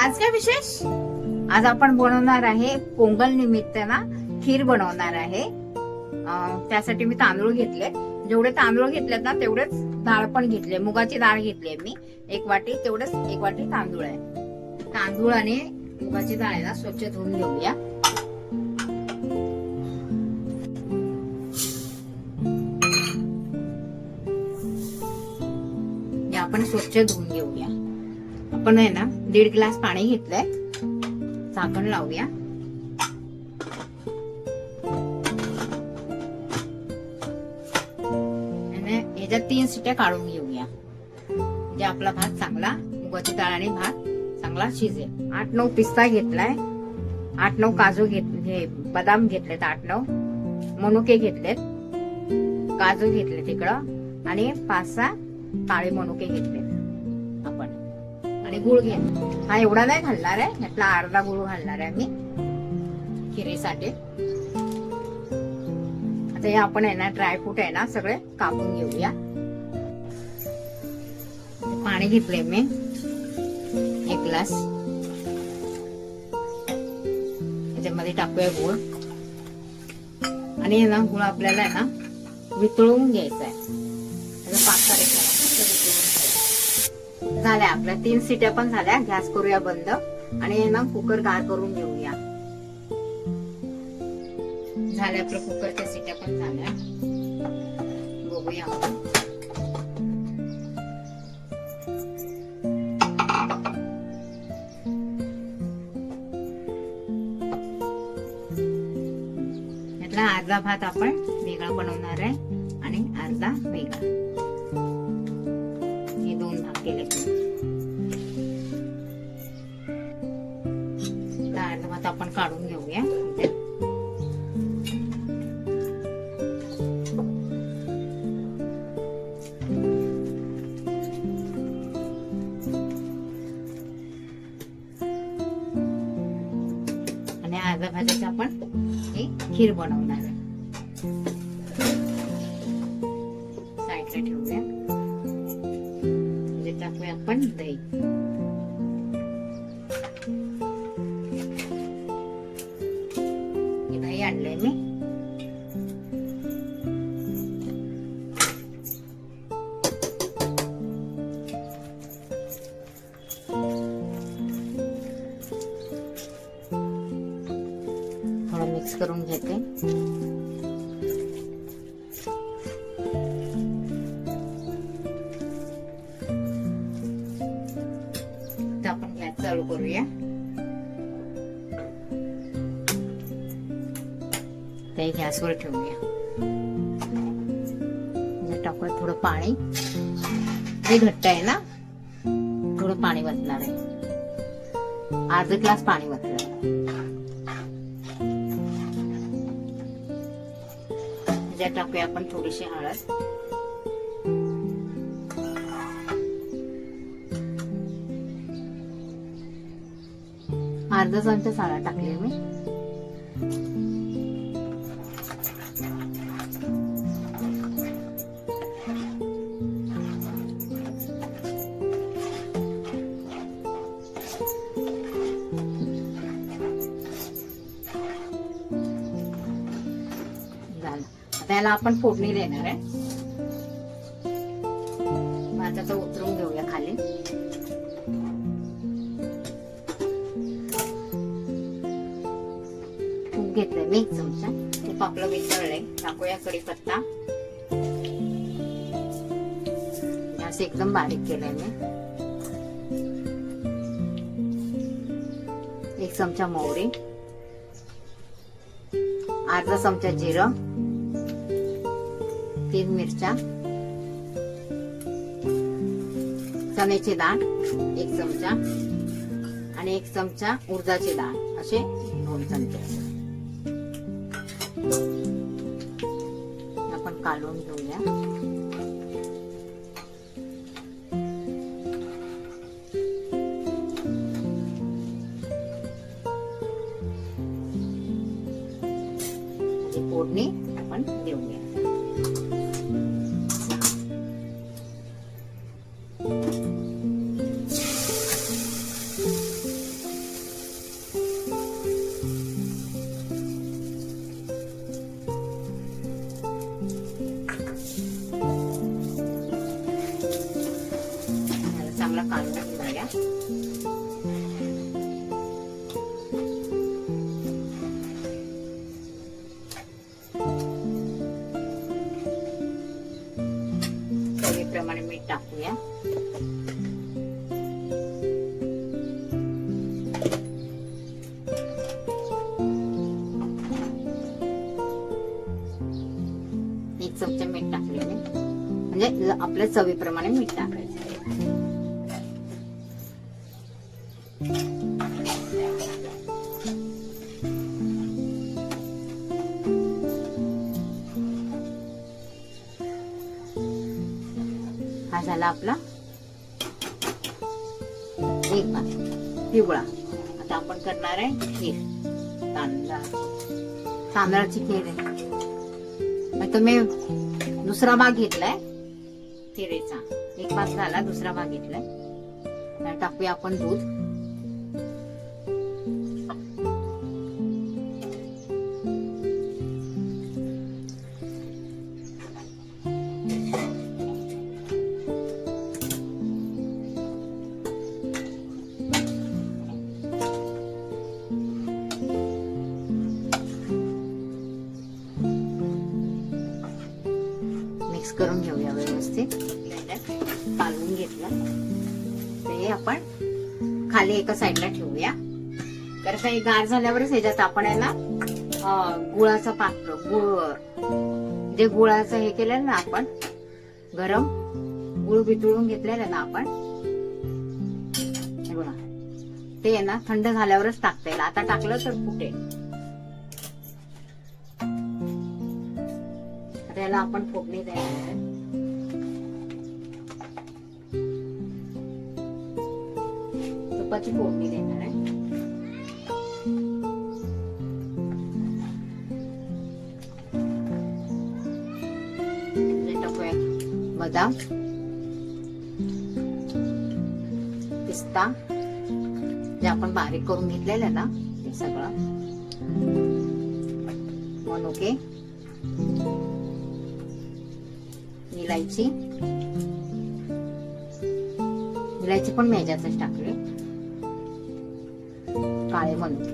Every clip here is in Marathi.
आज काय विशेष? आज आपण बनवणार आहे पोंगल निमित्त ना खीर बनवणार आहे. त्यासाठी मी तांदूळ घेतले. जेवढे तांदूळ घेतलेत ना तेवढेच डाळ पण घेतले. मुगाची डाळ घेतली मी 1 वाटी, तेवढेच 1 वाटी तांदूळ आहे. तांदूळ आणि मुगाची डाळ आहे ना स्वच्छ धुवून घेऊया. आपण स्वच्छ धुवून घेऊया. आपण आहे ना 1.5 ग्लास पाणी घेतलंय. झाकण लावूया. आणि ह्याच्यात 3 शिट्ट्या काढून घेऊया. म्हणजे आपला भात चांगला, मुगाची डाळ आणि भात चांगला शिजेल. 8-9 पिस्ता घेतलाय. 8-9 काजू घेतले, बदाम घेतलेत. 8-9 मनुके घेतलेत. काजू घेतले तिकडं आणि 5-6 काळे मनुके घेतले आपण. आणि गुळ घेतला. हा एवढा नाही घालणार आहे, यातला अर्धा गुळ घालणार आहे मी खिरीसाठी. आता हे आपण आहे ना ड्रायफ्रूट आहे ना सगळे कापून घेऊया. पाणी घेतले मी 1 ग्लास. याच्यामध्ये टाकूया गुळ. आणि ना गुळ आपल्याला आहे ना वितळून घ्यायचा आहे. पाक करायचा. झाल्या आपल्या 3 शिट्या पण झाल्या. गॅस करूया बंद आणि ना कुकर गार करून घेऊया. झाल्या आपल्या कुकरच्या शिट्या पण झाल्या. बघूया यातला अर्धा भात आपण वेगळा बनवणार आहे आणि अर्धा वेगळा. हे 2 भाग केले. अर्धा भात आपण काढून घेऊया. आणि अर्धा भाताची आपण हे खीर बनवणार आहे. साईडला ठेवूया. टाकूया आपण दही. दही आणलंय मी. थोडं मिक्स करून घेते. आपण गॅस चालू करूया. ते गॅसवर ठेवूया. टाकूया थोडं पाणी. हे घट्ट आहे ना, थोडं पाणी वतणार आहे. अर्धा ग्लास पाणी वतलं. त्याच्यात टाकूया आपण थोडीशी हळद. अर्धा चमचा साळा टाकले मी. झालं. आता याला आपण फोडणी देणार आहे. भाताचं उतरून घेऊया खाली. घेतलंय मी 1 चमचा. तूप आपलं वितळलंय. टाकूया कढीपत्ता. गॅस एकदम बारीक केलाय मी. 1 चमचा मोहरी. अर्धा चमचा जिरं. 3 मिरच्या. चण्याची डाळ 1 चमचा आणि 1 चमचा उडदाची डाळ. असे 2 चमचे आपण काढून घेऊया. फोडणी आपण देऊया. आपल्या चवीप्रमाणे मीठ टाकायचं. हा झाला आपला एक भात पिवळा. आता आपण करणार आहे खीर, तांदळाची खीर आहे. तर मी दुसरा भाग घेतलाय खिरेचा. एक भाग झाला, दुसरा भाग घेतलाय. टाकूया आपण दूध. मिक्स करून घेऊया व्यवस्थित. काढून घेतलं ते आपण खाली एका साईडला ठेवूया. तर काही गार झाल्यावरच ह्याच्यात आपण आहे ना गुळाचं पात्र, गुळ जे गुळाचं हे केलेलं ना आपण गरम गुळ बितळून घेतलेलं ना आपण, ते आहे ना थंड झाल्यावरच टाकता येईल. आता टाकलं तर फुटेल. त्याला आपण फोडणी देणार आहे. तुपाची फोडणी देणार आहे. टाकूया बदाम, पिस्ता जे आपण बारीक करून घेतलेलं ना ते सगळं, मनुके, इलायची. इलायची पण मी ह्याच्यातच टाकली. काळे मनुके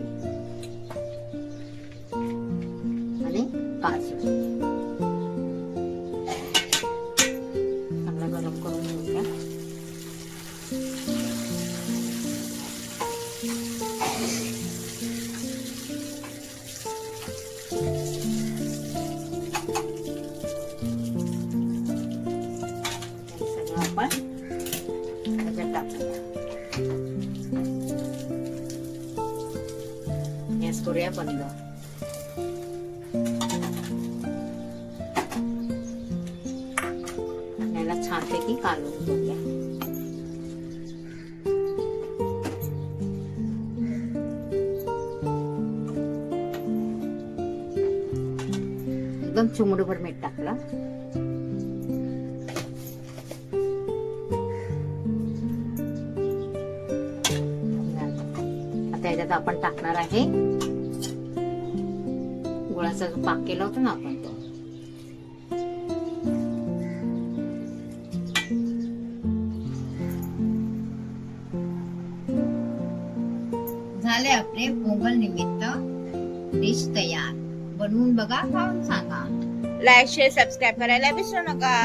आणि काजू. चांगला गरम करून घेऊया. त्याच्यात टाकूया. गॅस करूया बंद. याला छानपैकी काढून घेऊया. एकदम चिमूटभर मीठ टाकलं. त्याच्यात आपण टाकणार आहे गुळाचा जो पाक केला होता ना आपण तो. झाले आपले पोंगल निमित्त डिश तयार. बनवून बघा, खाऊन सांगा. लाईक शेअर सबस्क्राईब करायला विसरू नका.